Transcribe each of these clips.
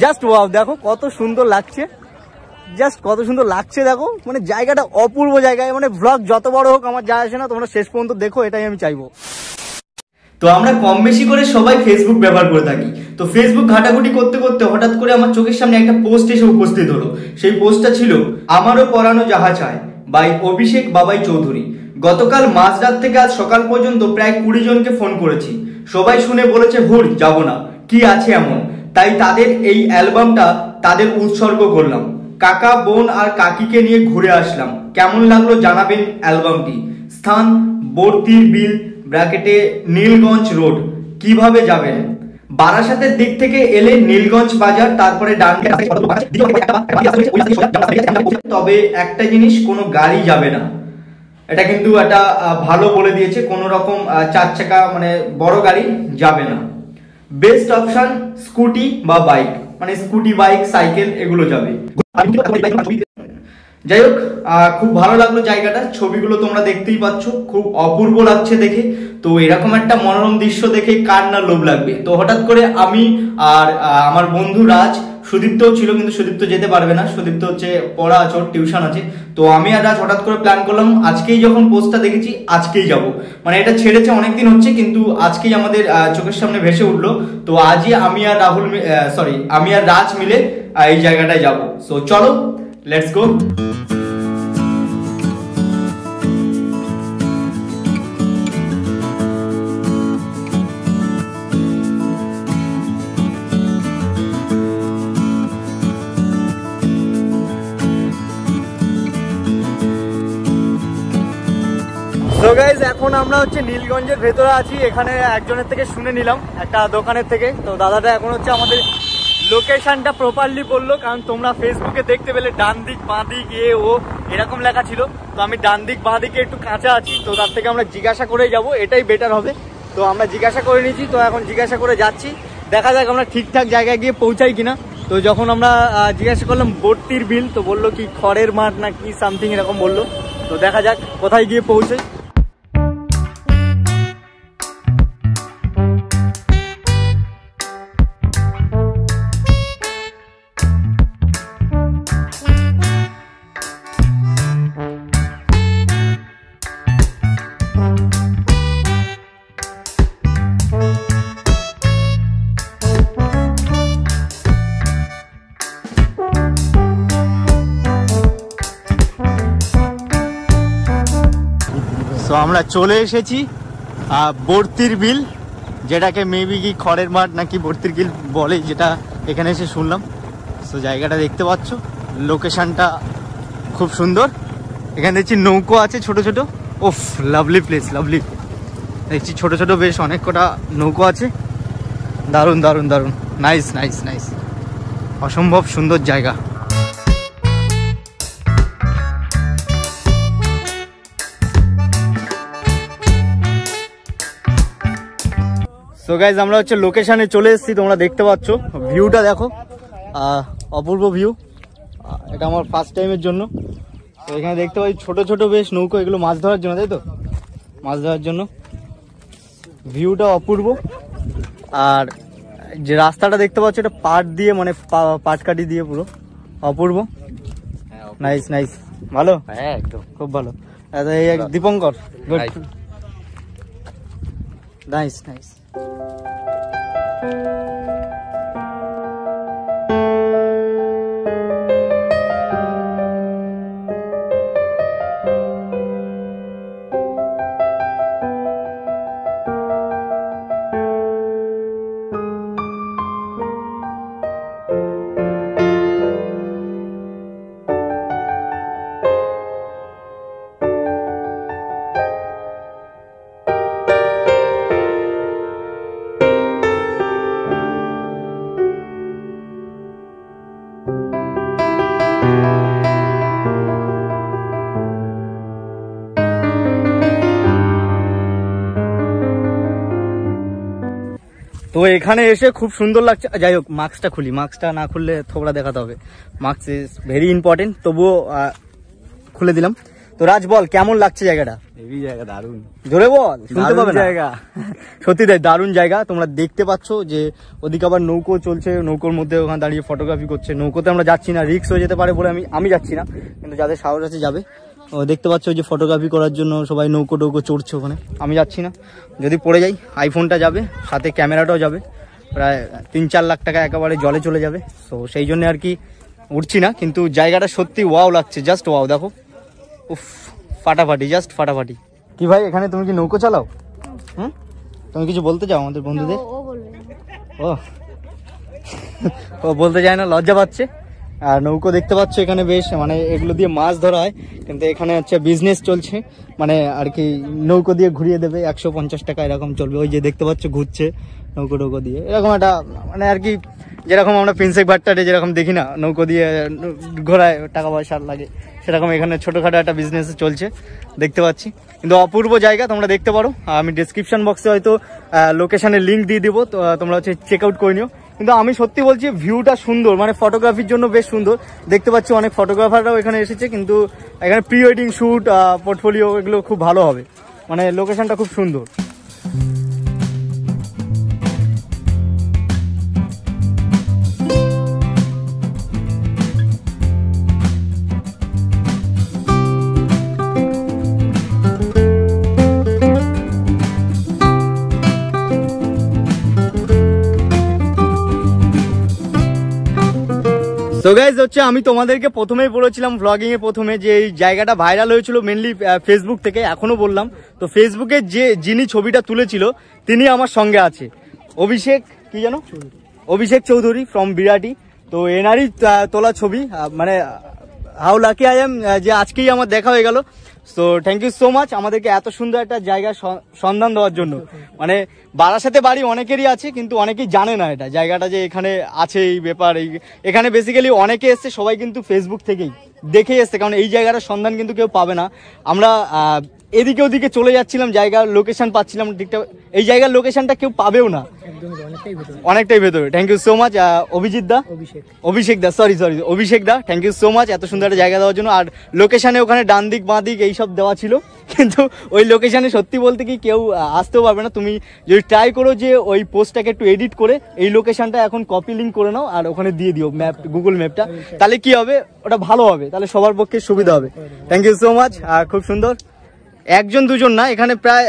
Just wow, দেখো কত সুন্দর লাগছে, জাস্ট কত সুন্দর লাগছে দেখো, মানে জায়গাটা অপূর্ব জায়গায়। মানে ব্লগ যত বড় হোক আমার যায় আসে না, তোমরা শেষ পর্যন্ত দেখো, এটাই আমি চাইবো। তো আমরা কম বেশি করে সবাই ফেসবুক ব্যবহার করে থাকি। তো ফেসবুক ঘাটাঘুটি করতে করতে হঠাৎ করে আমার চোখের সামনে একটা পোস্ট এসে উপস্থিত হলো। সেই পোস্টটা ছিল আমারও পরানো যাহা চায় বাই অভিষেক বাবাই চৌধুরী। গতকাল মাঝরাত থেকে আজ সকাল পর্যন্ত প্রায় 20 জনকে ফোন করেছি, সবাই শুনে বলেছে হুর যাব না, কি আছে এমন। তাই তাদের এই অ্যালবামটা তাদের উৎসর্গ করলাম। কাকা বোন আর কাকিকে নিয়ে ঘুরে আসলাম, কেমন লাগলো জানাবেন অ্যালবামটি। স্থান বর্তির বিল ব্র্যাকেটে নীলগঞ্জ রোড। কিভাবে যাবেন? বারাসাতের দিক থেকে এলে নীলগঞ্জ বাজার, তারপরে ডান। তবে একটা জিনিস, কোনো গাড়ি যাবে না, এটা কিন্তু একটা ভালো বলে দিয়েছে, কোনো রকম 4 চাকা মানে বড় গাড়ি যাবে না। বেস্ট অপশন স্কুটি বা বাইক, মানে স্কুটি বাইক সাইকেল এগুলো যাবে। যাই হোক, খুব ভালো লাগলো জায়গাটা, ছবিগুলো তোমরা দেখতেই পাচ্ছ, খুব অপূর্ব লাগছে দেখে। তো এরকম একটা মনোরম দৃশ্য দেখে কার না লোভ লাগবে। তো হঠাৎ করে আমি আর আমার বন্ধু রাজ, সুদীপ্তও ছিল কিন্তু সুদীপ্ত যেতে পারবে না, সুদীপ্ত হচ্ছে পড়া আছে, ওর টিউশন আছে। তো আমি আর রাজ হঠাৎ করে প্ল্যান করলাম, আজকেই যখন পোস্টটা দেখেছি আজকেই যাব। মানে এটা ছেড়েছে অনেকদিন হচ্ছে, কিন্তু আজকেই আমাদের চোখের সামনে ভেসে উঠলো। তো আজই আমি আর রাজ মিলে এই জায়গাটায় যাব। সো চলো, লেটস গো। তো গাইজ, এখন আমরা হচ্ছে নীলগঞ্জের ভেতরে আছি। এখানে একজনের থেকে শুনে নিলাম, একটা দোকানের থেকে। তো দাদাটা এখন হচ্ছে আমাদের লোকেশনটা প্রপারলি বললো, কারণ তোমরা ফেসবুকে দেখতে পেলে ডান দিক বাঁ দিক এরকম লেখা ছিল। তো আমি ডান দিক বাঁ দিকে একটু কাঁচা আছি, তো তার থেকে আমরা জিজ্ঞাসা করেই যাব, এটাই বেটার হবে। তো আমরা জিজ্ঞাসা করে নিয়েছি, তো এখন জিজ্ঞাসা করে যাচ্ছি, দেখা যাক আমরা ঠিকঠাক জায়গায় গিয়ে পৌঁছাই কিনা। তো যখন আমরা জিজ্ঞাসা করলাম বর্তির বিল, তো বললো কি খড়ের মাঠ না কি সামথিং এরকম বললো। তো দেখা যাক কোথায় গিয়ে পৌঁছাই। তো আমরা চলে এসেছি বর্তির বিল, যেটাকে মেবি কি খড়ের মাঠ নাকি বর্তির বিল বলে, যেটা এখানে এসে শুনলাম। তো জায়গাটা দেখতে পাচ্ছ, লোকেশনটা খুব সুন্দর। এখানে দেখছি নৌকো আছে ছোট ছোট, ওফ লাভলি প্লেস, লাভলি। দেখছি ছোট ছোট বেশ অনেক কটা নৌকো আছে, দারুণ দারুণ দারুণ, নাইস নাইস নাইস, অসম্ভব সুন্দর জায়গা। সো গাইজ, আমরা হচ্ছে লোকেশনে চলে এসেছি, তোমরা দেখতে পাচ্ছ ভিউটা দেখো, অপূর্ব ভিউ। এটা আমার ফার্স্ট টাইমের জন্য। তো এখানে দেখতে পাচ্ছি ছোট ছোট বেশ নৌকো, এগুলো মাছ ধরার জন্য, তাই তো, মাছ ধরার জন্য। ভিউটা অপূর্ব। আর যে রাস্তাটা দেখতে পাচ্ছ, এটা পাট দিয়ে, মানে পাটকাঠি দিয়ে পুরো অপূর্ব, নাইস নাইস, ভালো, হ্যাঁ একদম খুব ভালো। Dipankar, good, nice nice. তো এখানে এসে খুব সুন্দর লাগছে। যাই হোক, মাস্কটা খুলি, মাস্কটা না খুললে থোবড়া দেখাতে হবে, মাস্ক ইজ ভেরি ইম্পর্টেন্ট, তবুও খুলে দিলাম। তো রাজ বল কেমন লাগছে জায়গাটা? হেভি জায়গা, দারুণ। জোরে বল, শুনতে পাবে না জায়গা। সত্যি তাই, দারুণ জায়গা। তোমরা দেখতে পাচ্ছ যে ওদিকে আবার নৌকো চলছে, নৌকোর মধ্যে ওখানে দাঁড়িয়ে ফটোগ্রাফি করছে। নৌকোতে আমরা যাচ্ছি না, রিস্ক হয়ে যেতে পারে বলে আমি যাচ্ছি না, কিন্তু যাদের সাহস আছে যাবে। দেখতে পাচ্ছ যে ফটোগ্রাফি করার জন্য সবাই নৌকো টৌকো চড়ছে ওখানে, আমি যাচ্ছি না। যদি পড়ে যাই আইফোনটা যাবে, সাথে ক্যামেরাটাও যাবে, প্রায় 3-4 লাখ টাকা একেবারে জলে চলে যাবে। তো সেই জন্য আর কি উঠছি না, কিন্তু জায়গাটা সত্যি ওয়াও লাগছে, জাস্ট ওয়াও। দেখো উফ, ফাটাফাটি, জাস্ট ফাটাফাটি। কি ভাই এখানে তুমি কি নৌকো চালাও? তুমি কিছু বলতে চাও আমাদের বন্ধুদের? ও বলতে চায় না, লজ্জা পাচ্ছে। আর নৌকো দেখতে পাচ্ছ এখানে বেশ, মানে এগুলো দিয়ে মাছ ধরা হয়, কিন্তু এখানে হচ্ছে বিজনেস চলছে, মানে আর কি নৌকো দিয়ে ঘুরিয়ে দেবে, 150 টাকা এরকম চলবে। ওই যে দেখতে পাচ্ছ ঘুরছে নৌকো টৌকো দিয়ে, এরকম একটা মানে আর কি যেরকম আমরা প্রিন্সেপ ঘাটটাতে যেরকম দেখি না নৌকো দিয়ে ঘোরায়, টাকা পয়সা লাগে, সেরকম এখানে ছোটখাটো একটা বিজনেস চলছে দেখতে পাচ্ছি। কিন্তু অপূর্ব জায়গা, তোমরা দেখতে পারো। আমি ডিসক্রিপশন বক্সে হয়তো লোকেশনের লিঙ্ক দিয়ে দিব, তো তোমরা হচ্ছে চেক আউট করে নিও। কিন্তু আমি সত্যি বলছি ভিউটা সুন্দর, মানে ফটোগ্রাফির জন্য বেশ সুন্দর। দেখতে পাচ্ছি অনেক ফটোগ্রাফাররাও এখানে এসেছে, কিন্তু এখানে প্রি ওয়েডিং শ্যুট, পোর্টফোলিও এগুলো খুব ভালো হবে, মানে লোকেশনটা খুব সুন্দর। তো গাইজ হচ্ছে আমি তোমাদেরকে প্রথমেই বলেছিলাম ব্লগিং এ প্রথমে যে এই জায়গাটা ভাইরাল হয়েছিল মেনলি ফেসবুক থেকে, এখনো বললাম। তো ফেসবুকে যিনি ছবিটা তুলেছিল তিনি আমার সঙ্গে আছে, অভিষেক কি জানো, অভিষেক চৌধুরী ফ্রম বিরাটি। তো এনারই তোলা ছবি, মানে হাউ লাকি আই এম যে আজকেই আমার দেখা হয়ে গেল। So thank you so much আমাদেরকে এত সুন্দর একটা জায়গার সন্ধান দেওয়ার জন্য। মানে বারাসাতে বাড়ি অনেকেরই আছে, কিন্তু অনেকেই জানে না এটা জায়গাটা যে এখানে আছে এই ব্যাপার। এখানে বেসিক্যালি অনেকে এসছে, সবাই কিন্তু ফেসবুক থেকেই দেখে এসছে, কারণ এই জায়গাটার সন্ধান কিন্তু কেউ পাবে না। আমরা এদিকে ওদিকে চলে যাচ্ছিলাম, জায়গার লোকেশন পাচ্ছিলাম ঠিকঠাক, এই জায়গার লোকেশনটা কেউ পাবেও না, অনেকটাই ভেতরে। Thank you so much Abhijit da, Abhishek da, sorry Abhishek da, thank you so much এত সুন্দর একটা জায়গা দেওয়ার জন্য। আর লোকেশনে ওখানে ডান দিক বাঁ দিক এইসব দেওয়া ছিল, কিন্তু ওই লোকেশনে সত্যি বলতে কি কেউ আসতেও পারবে না। তুমি যদি ট্রাই করো যে ওই পোস্টটাকে একটু এডিট করে এই লোকেশনটা এখন কপি লিঙ্ক করে নাও আর ওখানে দিয়ে দিও ম্যাপ, গুগল ম্যাপটা, তাহলে কি হবে ওটা ভালো হবে, তাহলে সবার পক্ষে সুবিধা হবে। থ্যাংক ইউ সো মাচ, খুব সুন্দর। একজন দুজন না, এখানে প্রায়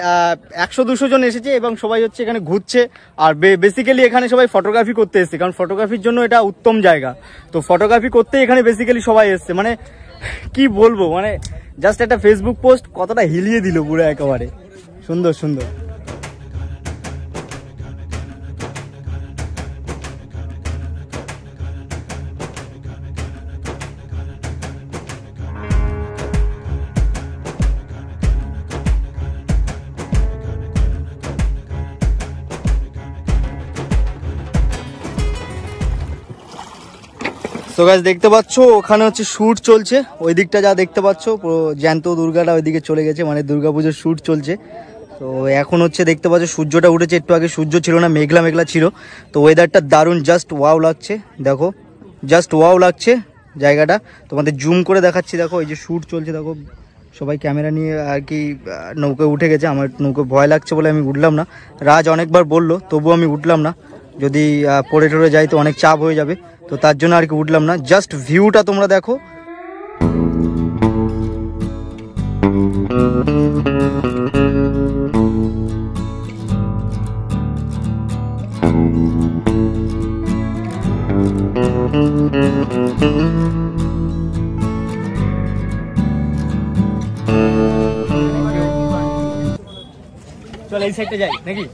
100-200 জন এসেছে এবং সবাই হচ্ছে এখানে ঘুরছে। আর বেসিক্যালি এখানে সবাই ফটোগ্রাফি করতে এসছে, কারণ ফটোগ্রাফির জন্য এটা উত্তম জায়গা। তো ফটোগ্রাফি করতে এখানে বেসিক্যালি সবাই এসছে, মানে কি বলবো, মানে জাস্ট একটা ফেসবুক পোস্ট কতটা হিলিয়ে দিল পুরো একেবারে সুন্দর সুন্দর। তো গাইস দেখতে পাচ্ছ ওখানে হচ্ছে শুট চলছে, ওই দিকটা যা দেখতে পাচ্ছ পুরো জ্যান্ত দুর্গাটা ওইদিকে চলে গেছে, মানে দুর্গাপুজোর শুট চলছে। তো এখন হচ্ছে দেখতে পাচ্ছ সূর্যটা উঠেছে, একটু আগে সূর্য ছিল না, মেঘলা মেঘলা ছিল। তো ওয়েদারটা দারুণ, জাস্ট ওয়াও লাগছে, দেখো জাস্ট ওয়াও লাগছে জায়গাটা। তোমাদের জুম করে দেখাচ্ছি, দেখো এই যে শুট চলছে, দেখো সবাই ক্যামেরা নিয়ে আর কি নৌকায় উঠে গেছে। আমার নৌকায় ভয় লাগছে বলে আমি উঠলাম না, রাজ অনেকবার বললো তবুও আমি উঠলাম না, যদি পড়ে টরে যাই তো অনেক চাপ হয়ে যাবে, তো তার জন্য আর কি উঠলাম না। জাস্ট ভিউটা তোমরা দেখো, চল এই সাইডে যাই নাকি,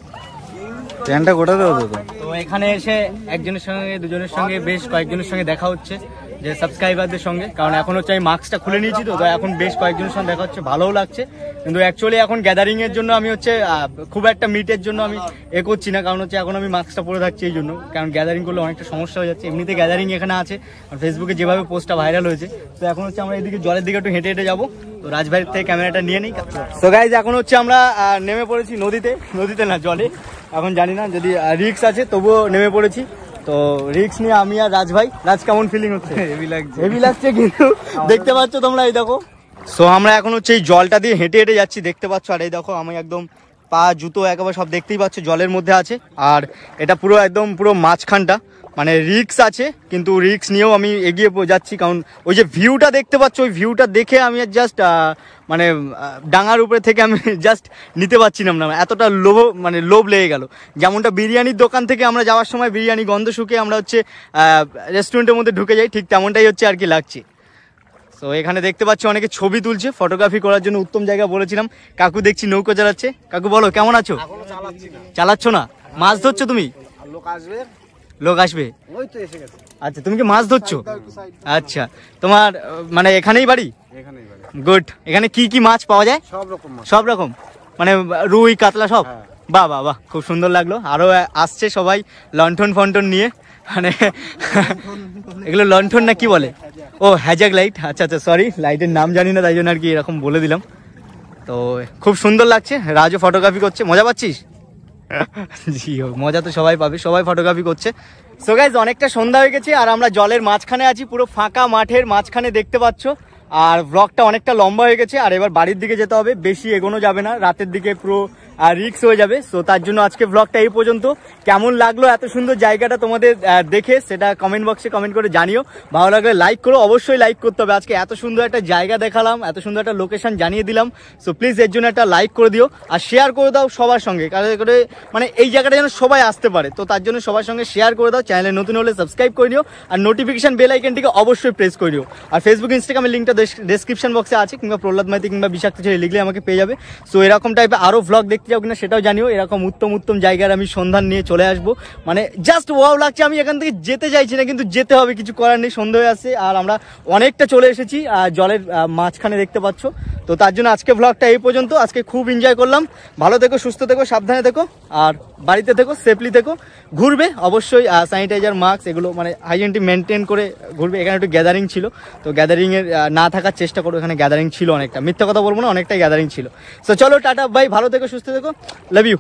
ট্রেনটা কোথাতে হতো? তো এখানে এসে একজনের সঙ্গে দুজনের সঙ্গে বেশ কয়েকজনের সঙ্গে দেখা হচ্ছে, যে সাবস্ক্রাইবারদের সঙ্গে, কারণ এখন হচ্ছে আমি মাস্কটা খুলে নিয়েছি, তো এখন বেশ কয়েকজনের সঙ্গে দেখা হচ্ছে, ভালোও লাগছে। কিন্তু অ্যাকচুয়ালি এখন গ্যাদারিং এর জন্য আমি হচ্ছে খুব একটা মিটের জন্য আমি করছি না, কারণ হচ্ছে এখন আমি মাস্কটা পরে থাকছি এই জন্য, কারণ গ্যাদারিং করলে অনেকটা সমস্যা হয়ে যাচ্ছে। এমনিতে গ্যাদারিং এখানে আছে, আর ফেসবুকে যেভাবে পোস্টটা ভাইরাল হয়েছে, তো এখন হচ্ছে আমরা এদিকে জলের দিকে একটু হেঁটে হেঁটে যাবো। তো রাজভাইয়ের থেকে ক্যামেরাটা নিয়ে নিই। তো গাইজ এখন হচ্ছে আমরা নেমে পড়েছি নদীতে না জলে, এখন জানি না যদি রিক্স আছে তবুও নেমে পড়েছি। তো রিক্স নিয়ে আমি আর রাজ ভাই। রাজ কেমন ফিলিং হচ্ছে? হেভি লাগছে, হেভি লাগছে, কিন্তু দেখতে পাচ্ছ তোমরা এই দেখো সো আমরা এখন হচ্ছে এই জলটা দিয়ে হেঁটে হেঁটে যাচ্ছি, দেখতে পাচ্ছ। আর এই দেখো আমি একদম পা জুতো একেবারে সব দেখতেই পাচ্ছ জলের মধ্যে আছে। আর এটা পুরো একদম পুরো মাঝখানটা, মানে রিক্স আছে, কিন্তু রিক্স নিয়েও আমি এগিয়ে যাচ্ছি, কারণ ওই যে ভিউটা দেখতে পাচ্ছ, ওই ভিউটা দেখে আমি জাস্ট মানে ডাঙার উপরে থেকে আমি জাস্ট নিতে পারছিলাম না, এতটা লোভ লেগে গেল। যেমনটা বিরিয়ানির দোকান থেকে আমরা যাওয়ার সময় বিরিয়ানি গন্ধ শুকে আমরা হচ্ছে রেস্টুরেন্টের মধ্যে ঢুকে যাই, ঠিক তেমনটাই হচ্ছে আর কি লাগছে। তো এখানে দেখতে পাচ্ছি অনেকে ছবি তুলছে, ফটোগ্রাফি করার জন্য উত্তম জায়গা বলেছিলাম। কাকু দেখছি নৌকো চালাচ্ছে। কাকু বলো কেমন আছো? চালাচ্ছ না? মাছ ধরছো তুমি? লোক আসবে, আচ্ছা। তুমি কি মাছ ধরছো? আচ্ছা, তোমার মানে এখানেই বাড়ি? গুড। এখানে কি কি মাছ পাওয়া যায়? সব রকম, মানে রুই কাতলা সব? বাহ বাহ বাহ, খুব সুন্দর লাগলো। আরো আসছে সবাই লণ্ঠন ফন্টন নিয়ে, মানে এগুলো লণ্ঠন না কি বলে? ও হ্যাজাক লাইট, আচ্ছা আচ্ছা, সরি লাইটের নাম জানি না, তাই জন্য আর কি এরকম বলে দিলাম। তো খুব সুন্দর লাগছে। রাজও ফটোগ্রাফি করছে, মজা পাচ্ছিস? জি, মজা তো সবাই পাবে, সবাই ফটোগ্রাফি করছে। সো গাইজ, অনেকটা সন্ধ্যা হয়ে গেছে আর আমরা জলের মাঝখানে আছি, পুরো ফাঁকা মাঠের মাঝখানে দেখতে পাচ্ছ। আর ব্লগটা অনেকটা লম্বা হয়ে গেছে, আর এবার বাড়ির দিকে যেতে হবে, বেশি এগোনো যাবে না, রাতের দিকে পুরো রিক্স হয়ে যাবে। সো তার জন্য আজকে ব্লগটা এই পর্যন্ত। কেমন লাগলো এত সুন্দর জায়গাটা তোমাদের দেখে, সেটা কমেন্ট বক্সে কমেন্ট করে জানিও। ভালো লাগলে লাইক করো, অবশ্যই লাইক করতে হবে। আজকে এত সুন্দর একটা জায়গা দেখালাম, এত সুন্দর একটা লোকেশন জানিয়ে দিলাম। সো প্লিজ এর জন্য একটা লাইক করে দিও আর শেয়ার করে দাও সবার সঙ্গে, কারণ করে মানে এই জায়গাটা যেন সবাই আসতে পারে। তো তার জন্য সবার সঙ্গে শেয়ার করে দাও। চ্যানেলে নতুন হলে সাবস্ক্রাইব করে দিও আর নোটিফিকেশন বেল আইকনটিকে অবশ্যই প্রেস করে দিও। আর ফেসবুক ইনস্টাগ্রামের লিঙ্কটা ডেসক্রিপশন বক্সে আছে, কিংবা প্রহ্লাদ মাইতি কিংবা বিষাক্ত ছেলে লিখলে আমাকে পেয়ে যাবে। সো এরকম টাইপের আরও ভ্লগ দেখতে যাও কিনা সেটাও জানিও। এরকম উত্তম উত্তম জায়গার আমি সন্ধান নিয়ে চলে আসবো, মানে জাস্ট ওয়াও লাগছে। আমি এখান থেকে যেতে চাইছি না, কিন্তু যেতে হবে, কিছু করার নেই, সন্ধ্যা হয়ে আসছে। আর আমরা অনেকটা চলে এসেছি জলের মাঝখানে, দেখতে পাচ্ছ। তো তার জন্য আজকে ভ্লগটা এই পর্যন্ত। আজকে খুব এনজয় করলাম। ভালো থেকো, সুস্থ থেকো, সাবধানে থেকো, আর বাড়িতে থেকো, সেফলি থেকো। ঘুরবে অবশ্যই স্যানিটাইজার, মাস্ক এগুলো মানে হাইজিনটি মেনটেন করে ঘুরবে। এখানে একটু গ্যাদারিং ছিল, তো গ্যাদারিংয়ের না থাকার চেষ্টা করো। এখানে গ্যাদারিং ছিল অনেকটা, মিথ্যা কথা বলবো না, অনেকটাই গ্যাদারিং ছিল। সো চলো টাটা বাই, ভালো থেকো, সুস্থ থেকো, লাভ ইউ।